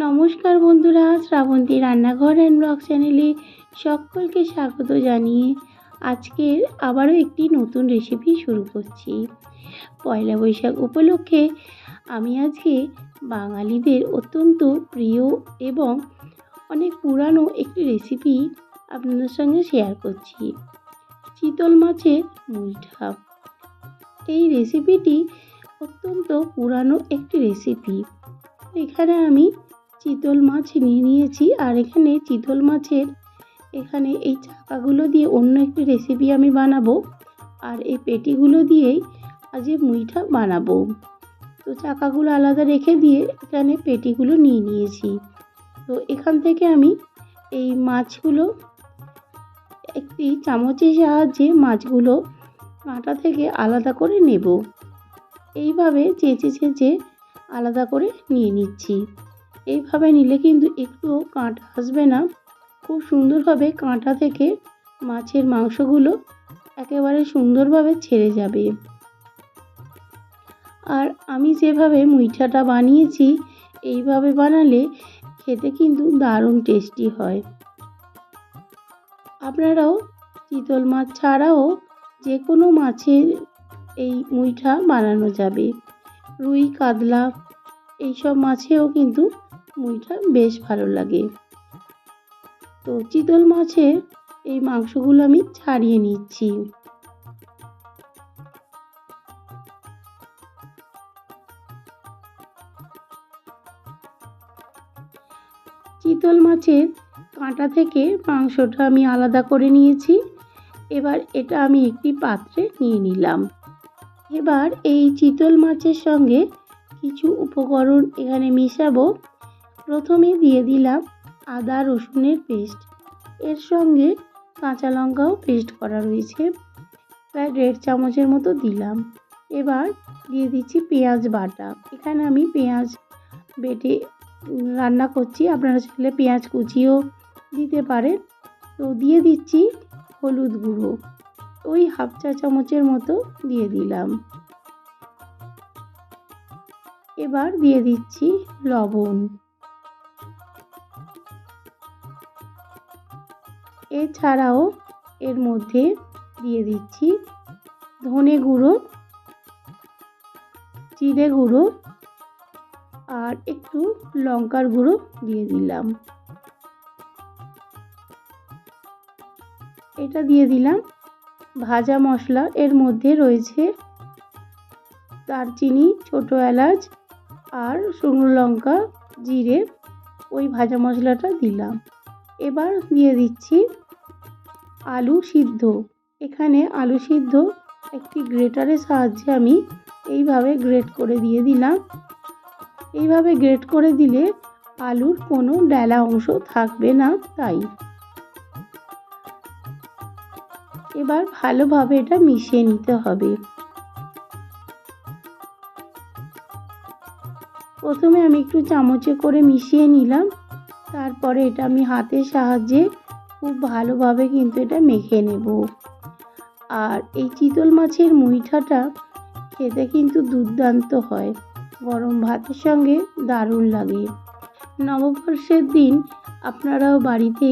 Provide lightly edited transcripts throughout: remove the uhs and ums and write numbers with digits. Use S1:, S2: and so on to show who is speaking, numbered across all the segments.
S1: নমস্কার বন্ধুরা, শ্রাবন্তী রান্নাঘর অ্যান্ড ব্লগ চ্যানেলে সকলকে স্বাগত জানিয়ে আজকের আবারও একটি নতুন রেসিপি শুরু করছি। পয়লা বৈশাখ উপলক্ষে আমি আজকে বাঙালিদের অত্যন্ত প্রিয় এবং অনেক পুরানো একটি রেসিপি আপনাদের সঙ্গে শেয়ার করছি। চিতল মাছের মুইঠা। এই রেসিপিটি অত্যন্ত পুরানো একটি রেসিপি। এখানে আমি চিতল মাছ নিয়ে নিয়েছি, আর এখানে চিতল মাছের এই চাকাগুলো দিয়ে অন্য একটি রেসিপি আমি বানাবো, আর এই পেটিগুলো দিয়েই আজ মুইঠা বানাবো। তো চাকাগুলো আলাদা রেখে দিয়ে এখানে পেটিগুলো নিয়ে নিয়েছি। তো এখান থেকে আমি এই মাছগুলো একটি চামচের সাহায্যে মাছগুলো কাঁটা থেকে আলাদা করে নেব। এইভাবে চেঁচে আলাদা করে নিয়ে নিচ্ছি। এইভাবে নিলে কিন্তু একটুও কাঁটা আসবে না, খুব সুন্দরভাবে কাঁটা থেকে মাছের মাংসগুলো একেবারে সুন্দরভাবে ছেড়ে যাবে। আর আমি যেভাবে মুইঠাটা বানিয়েছি, এইভাবে বানালে খেতে কিন্তু দারুণ টেস্টি হয়। আপনারাও চিতল মাছ ছাড়াও যে কোনো মাছের এই মুইঠা বানানো যাবে। রুই, কাতলা এইসব মাছেও কিন্তু মুইঠা বেশ ভালো লাগে। তো চিতল মাছের এই মাংসগুলো আমি ছাড়িয়ে নিচ্ছি। চিতল মাছের কাঁটা থেকে মাংসটা আমি আলাদা করে নিয়েছি। এবার এটা আমি একটি পাত্রে নিয়ে নিলাম। এবার এই চিতল মাছের সঙ্গে কিছু উপকরণ এখানে মিশাবো। প্রথমে দিয়ে দিলাম আদা রসুনের পেস্ট, এর সঙ্গে কাঁচা লঙ্কাও পেস্ট করা রয়েছে, প্রায় 1.5 চামচের মতো দিলাম। এবার দিয়ে দিচ্ছি পেঁয়াজ বাটা। এখানে আমি পেঁয়াজ বেটে রান্না করছি, আপনারা চাইলে পেঁয়াজ কুচিও দিতে পারেন। তো দিয়ে দিচ্ছি হলুদ গুঁড়ো, ওই 1/2 চা চামচের মতো দিয়ে দিলাম। এবার দিয়ে দিচ্ছি লবণ। এছাড়াও এর মধ্যে দিয়ে দিচ্ছি ধনে গুঁড়ো, জিরে গুঁড়ো আর একটু লঙ্কার গুঁড়ো দিয়ে দিলাম। এটা দিয়ে দিলাম ভাজা মশলা। এর মধ্যে রয়েছে দারচিনি, ছোট এলাচ আর শুকনো লঙ্কা, জিরে, ওই ভাজা মশলাটা দিলাম। এবার দিয়ে দিচ্ছি আলু সিদ্ধ। এখানে আলু সিদ্ধ একটি গ্রেটারের সাহায্যে আমি এইভাবে গ্রেট করে দিয়ে দিলাম। এইভাবে গ্রেট করে দিলে আলুর কোনো ডেলা অংশ থাকবে না। তাই এবার ভালোভাবে এটা মিশিয়ে নিতে হবে। প্রথমে আমি একটু চামচে করে মিশিয়ে নিলাম, তারপরে এটা আমি হাতের সাহায্যে খুব ভালোভাবে কিন্তু এটা মেখে নেব। আর এই চিতল মাছের মুইঠাটা খেতে কিন্তু দুর্দান্ত হয়, গরম ভাতের সঙ্গে দারুণ লাগে। নববর্ষের দিন আপনারাও বাড়িতে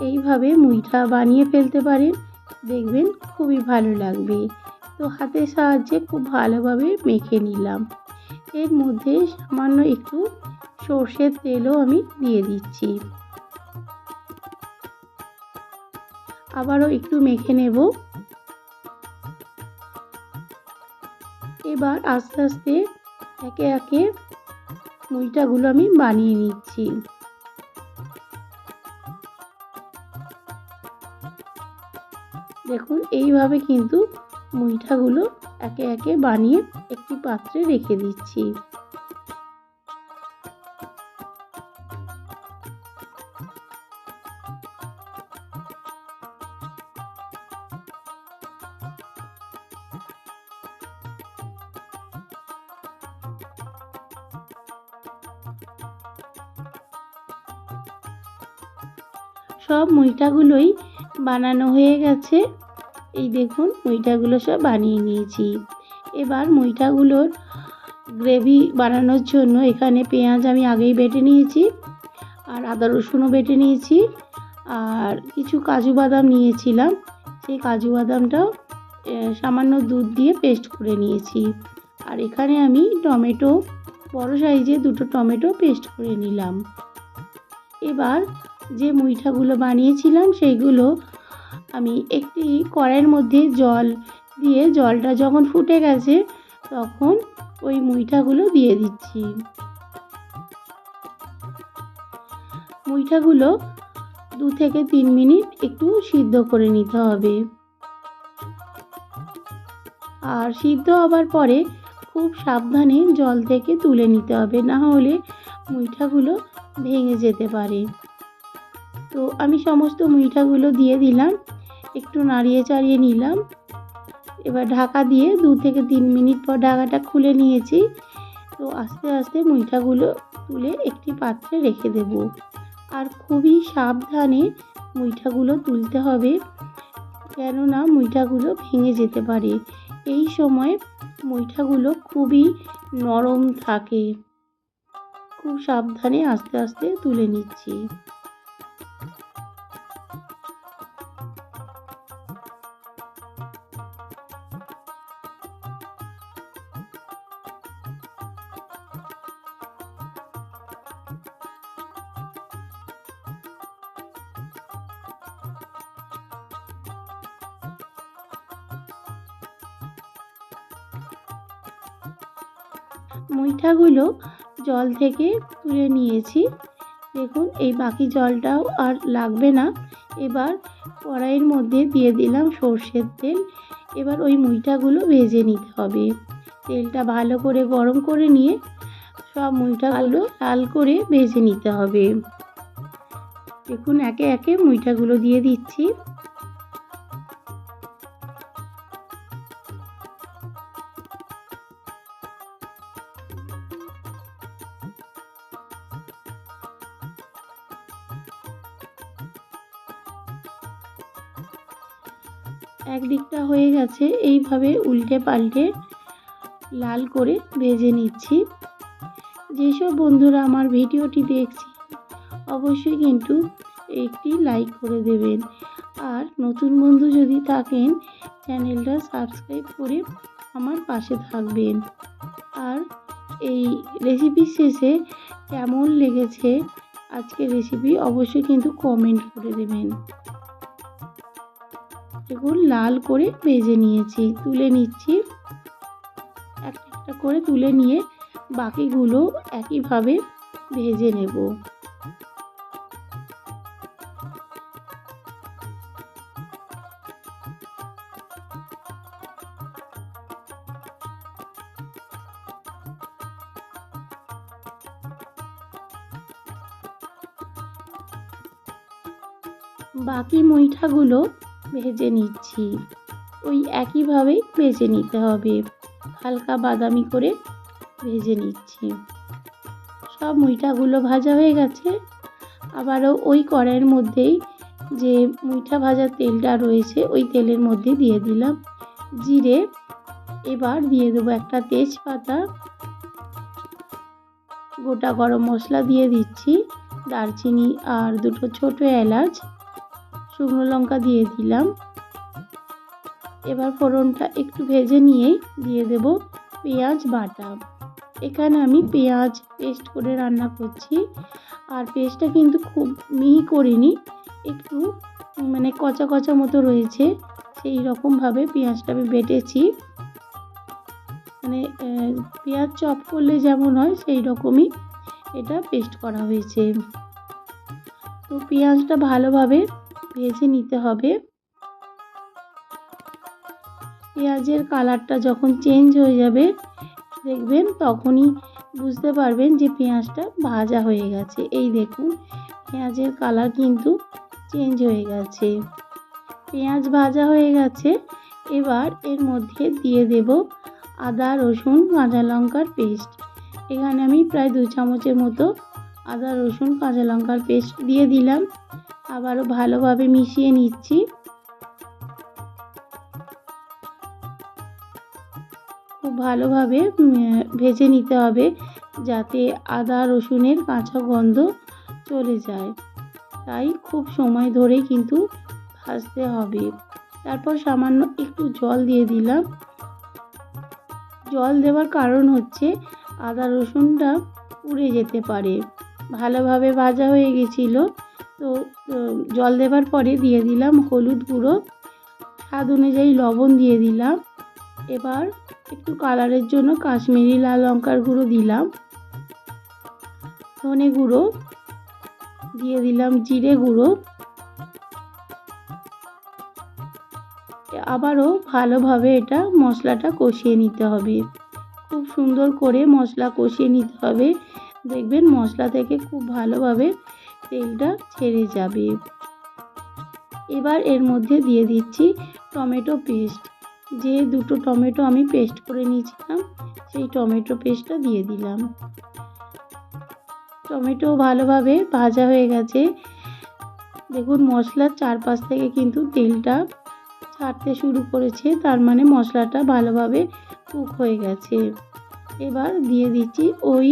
S1: এইভাবে মুইঠা বানিয়ে ফেলতে পারেন, দেখবেন খুবই ভালো লাগবে। তো হাতের সাহায্যে খুব ভালোভাবে মেখে নিলাম। এর মধ্যে সামান্য একটু সর্ষের তেলও আমি দিয়ে দিচ্ছি। আবারও একটু মেখে নেব। এবার আস্তে আস্তে একে একে মুইঠাগুলো আমি বানিয়ে নিচ্ছি। দেখুন এইভাবে কিন্তু মুইঠাগুলো একে একে বানিয়ে একটি পাত্রে রেখে দিচ্ছি। সব মুইঠাগুলোই বানানো হয়ে গেছে। এই দেখুন মুইঠাগুলো সব বানিয়ে নিয়েছি। এবার মুইঠাগুলোর গ্রেভি বানানোর জন্য এখানে পেঁয়াজ আমি আগেই বেটে নিয়েছি, আর আদা রসুনও বেটে নিয়েছি, আর কিছু কাজু বাদাম নিয়েছিলাম, সেই কাজু বাদামটাও সামান্য দুধ দিয়ে পেস্ট করে নিয়েছি। আর এখানে আমি টমেটো, বড় সাইজে 2টো টমেটো পেস্ট করে নিলাম। এবার যে মুইঠাগুলো বানিয়েছিলাম সেইগুলো আমি একটি কড়াইয়ের মধ্যে জল দিয়ে, জলটা যখন ফুটে গেছে তখন ওই মুইঠাগুলো দিয়ে দিচ্ছি। মুইঠাগুলো 2 থেকে 3 মিনিট একটু সিদ্ধ করে নিতে হবে। আর সিদ্ধ হবার পরে খুব সাবধানে জল থেকে তুলে নিতে হবে, না হলে মুইঠাগুলো ভেঙে যেতে পারে। তো আমি সমস্ত মুইঠাগুলো দিয়ে দিলাম, একটু নাড়িয়ে চাড়িয়ে নিলাম। এবার ঢাকা দিয়ে 2 থেকে 3 মিনিট পর ঢাকাটা খুলে নিয়েছি। তো আস্তে আস্তে মুইঠাগুলো তুলে একটি পাত্রে রেখে দেব। আর খুবই সাবধানে মুইঠাগুলো তুলতে হবে, কেননা মুইঠাগুলো ভেঙে যেতে পারে। এই সময় মুইঠাগুলো খুবই নরম থাকে। খুব সাবধানে আস্তে আস্তে তুলে নিচ্ছি। মুইঠাগুলো জল থেকে তুলে নিয়েছি, দেখুন এই বাকি জলটাও আর লাগবে না। এবার কড়াইয়ের মধ্যে দিয়ে দিলাম সর্ষের তেল। এবার ওই মুইঠাগুলো ভেজে নিতে হবে। তেলটা ভালো করে গরম করে নিয়ে সব মুইঠাগুলো লাল করে ভেজে নিতে হবে। দেখুন একে একে মুইঠাগুলো দিয়ে দিচ্ছি। একদিকটা হয়ে গেছে, এইভাবে উল্টে পাল্টে লাল করে ভেজে নিচ্ছি। যেসব বন্ধুরা আমার ভিডিওটি দেখছি অবশ্যই কিন্তু একটি লাইক করে দেবেন, আর নতুন বন্ধু যদি থাকেন চ্যানেলটা সাবস্ক্রাইব করে আমার পাশে থাকবেন। আর এই রেসিপির শেষে কেমন লেগেছে আজকের রেসিপি অবশ্যই কিন্তু কমেন্ট করে দেবেন। দেখুন লাল করে ভেজে নিয়েছি, তুলে নিচ্ছি। একটা একটা করে তুলে নিয়ে বাকিগুলো একইভাবে ভেজে নেব। বাকি মুইঠাগুলো ভেজে নিচ্ছি, ওই একইভাবেই ভেজে নিতে হবে, হালকা বাদামি করে ভেজে নিচ্ছি। সব মুইঠাগুলো ভাজা হয়ে গেছে। আবারও ওই কড়াইয়ের মধ্যেই যে মুইঠা ভাজার তেলটা রয়েছে ওই তেলের মধ্যে দিয়ে দিলাম জিরে। এবার দিয়ে দেবো একটা তেজপাতা, গোটা গরম মশলা দিয়ে দিচ্ছি, দারচিনি আর 2টো ছোট এলাচ, শুকনো লঙ্কা দিয়ে দিলাম। এবার ফোড়নটা একটু ভেজে নিয়েই দিয়ে দেব পেঁয়াজ বাটা। এখানে আমি পেঁয়াজ পেস্ট করে রান্না করছি, আর পেস্টটা কিন্তু খুব মিহি করিনি, একটু মানে কচা কচা মতো রয়েছে, সেই রকমভাবে পেঁয়াজটা আমি বেটেছি। মানে পেঁয়াজ চপ করলে যেমন হয় সেই রকমই এটা পেস্ট করা হয়েছে। তো পেঁয়াজটা ভালোভাবে ভেজে নিতে হবে। পেঁয়াজের কালারটা যখন চেঞ্জ হয়ে যাবে দেখবেন, তখনই বুঝতে পারবেন যে পেঁয়াজটা ভাজা হয়ে গেছে। এই দেখুন পেঁয়াজের কালার কিন্তু চেঞ্জ হয়ে গেছে, পেঁয়াজ ভাজা হয়ে গেছে। এবার এর মধ্যে দিয়ে দেব আদা রসুন কাঁচা লঙ্কার পেস্ট। এখানে আমি প্রায় 2 চামচের মতো আদা রসুন কাঁচা লঙ্কার পেস্ট দিয়ে দিলাম। আবারও ভালোভাবে মিশিয়ে নিচ্ছি। খুব ভালোভাবে ভেজে নিতে হবে, যাতে আদা রসুনের কাঁচা গন্ধ চলে যায়। তাই খুব সময় ধরে কিন্তু ভাজতে হবে। তারপর সামান্য একটু জল দিয়ে দিলাম। জল দেওয়ার কারণ হচ্ছে আদা রসুনটা পুড়ে যেতে পারে। ভালোভাবে ভাজা হয়ে গেছিলো, তো জল দেওয়ার পরে দিয়ে দিলাম হলুদ গুঁড়ো, স্বাদ অনুযায়ী লবণ দিয়ে দিলাম। এবার একটু কালারের জন্য কাশ্মীরি লাল লঙ্কার গুঁড়ো দিলাম, ধনে গুঁড়ো দিয়ে দিলাম, জিরে গুঁড়ো। আবারও ভালোভাবে এটা মশলাটা কষিয়ে নিতে হবে। খুব সুন্দর করে মশলা কষিয়ে নিতে হবে, দেখবেন মশলা থেকে খুব ভালোভাবে তেলটা ছেড়ে যাবে। এবার এর মধ্যে দিয়ে দিচ্ছি টমেটো পেস্ট। যে দুটো টমেটো আমি পেস্ট করে নিয়েছিলাম, সেই টমেটো পেস্টটা দিয়ে দিলাম। টমেটো ভালোভাবে ভাজা হয়ে গেছে। দেখুন মশলার চারপাশ থেকে কিন্তু তেলটা ছাড়তে শুরু করেছে, তার মানে মশলাটা ভালোভাবে কুক হয়ে গেছে। এবার দিয়ে দিচ্ছি ওই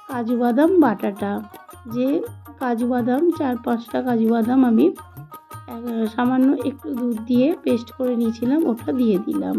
S1: কাজু বাদাম বাটাটা। যে কাজু বাদাম 4-5টা কাজু বাদাম আমি সামান্য একটু দুধ দিয়ে পেস্ট করে নিয়েছিলাম, ওটা দিয়ে দিলাম।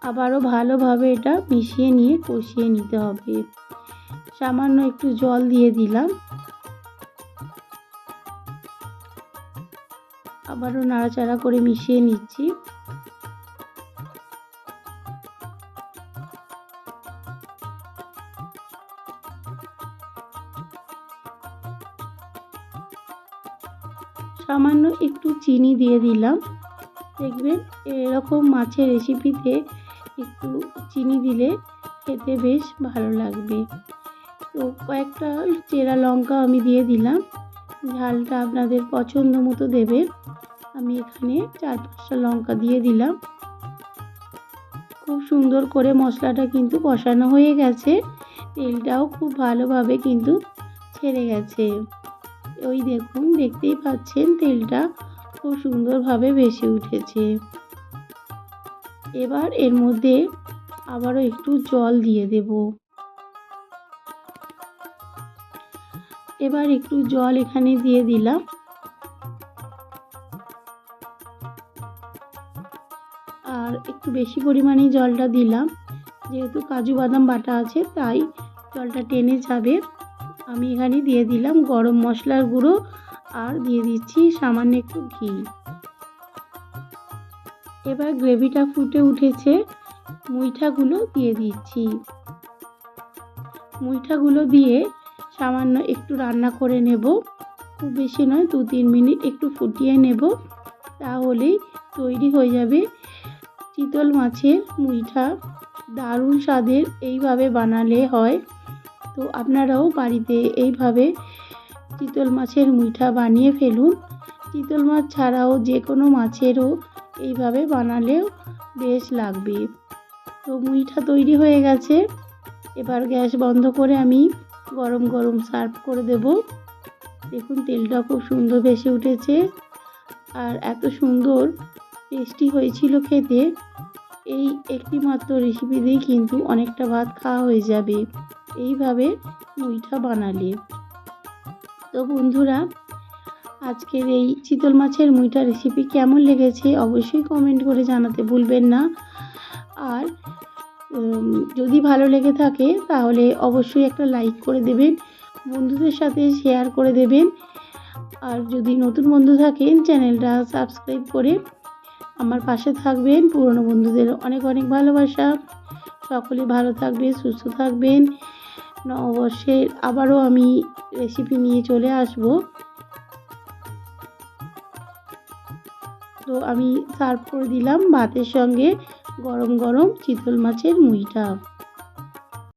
S1: আবারও ভালোভাবে এটা মিশিয়ে নিয়ে কষিয়ে নিতে হবে। সামান্য একটু জল দিয়ে দিলাম। আবারও নাড়াচাড়া করে মিশিয়ে নিচ্ছি। সামান্য একটু চিনি দিয়ে দিলাম। দেখবেন এরকম মাছের রেসিপিতে একটু চিনি দিলে খেতে বেশ ভালো লাগবে। তো কয়েকটা চেরা লঙ্কা আমি দিয়ে দিলাম। ঝালটা আপনাদের পছন্দ মতো দেবেন। আমি এখানে 4-5টা লঙ্কা দিয়ে দিলাম। খুব সুন্দর করে মশলাটা কিন্তু কষানো হয়ে গেছে, তেলটাও খুব ভালোভাবে কিন্তু ছেড়ে গেছে। ওই দেখুন, দেখতেই পাচ্ছেন তেলটা খুব সুন্দরভাবে ভেসে উঠেছে। এবার এর মধ্যে আবারও একটু জল দিয়ে দেব। এবার একটু জল এখানে দিয়ে দিলাম। আর একটু বেশি পরিমাণেই জলটা দিলাম, যেহেতু কাজু বাদাম বাটা আছে তাই জলটা টেনে যাবে। আমি এখানে দিয়ে দিলাম গরম মশলার গুঁড়ো, আর দিয়ে দিচ্ছি সামান্য একটু ঘি। এবার গ্রেভিটা ফুটে উঠেছে, মুইঠাগুলো দিয়ে দিচ্ছি। মুইঠাগুলো দিয়ে সামান্য একটু রান্না করে নেব, খুব বেশি নয়, 2-3 মিনিট একটু ফুটিয়ে নেব। তাহলেই তৈরি হয়ে যাবে চিতল মাছের মুইঠা। দারুণ স্বাদের, এইভাবে বানালে হয়। তো আপনারাও বাড়িতে এইভাবে চিতল মাছের মুইঠা বানিয়ে ফেলুন। চিতল মাছ ছাড়াও যে কোনো মাছেরও এইভাবে বানালেও বেশ লাগবে। তো মুইঠা তৈরি হয়ে গেছে। এবার গ্যাস বন্ধ করে আমি গরম গরম সার্ভ করে দেব। দেখুন তেলটা খুব সুন্দর ভেসে উঠেছে, আর এত সুন্দর টেস্টি হয়েছিল খেতে। এই একটি মাত্র রেসিপি দিয়ে কিন্তু অনেকটা ভাত খাওয়া হয়ে যাবে এইভাবে মুইঠা বানালে। তো বন্ধুরা, আজকের এই চিতল মাছের মুইঠা রেসিপি কেমন লেগেছে অবশ্যই কমেন্ট করে জানাতে ভুলবেন না। আর যদি ভালো লেগে থাকে তাহলে অবশ্যই একটা লাইক করে দেবেন, বন্ধুদের সাথে শেয়ার করে দেবেন। আর যদি নতুন বন্ধু থাকেন চ্যানেলটা সাবস্ক্রাইব করে আমার পাশে থাকবেন। পুরনো বন্ধুদের অনেক অনেক ভালোবাসা। সকলে ভালো থাকবেন, সুস্থ থাকবেন। নববর্ষের আবারও আমি রেসিপি নিয়ে চলে আসব। তো আমি সার্ভ করে দিলাম ভাতের সঙ্গে গরম গরম চিতল মাছের মুইঠা।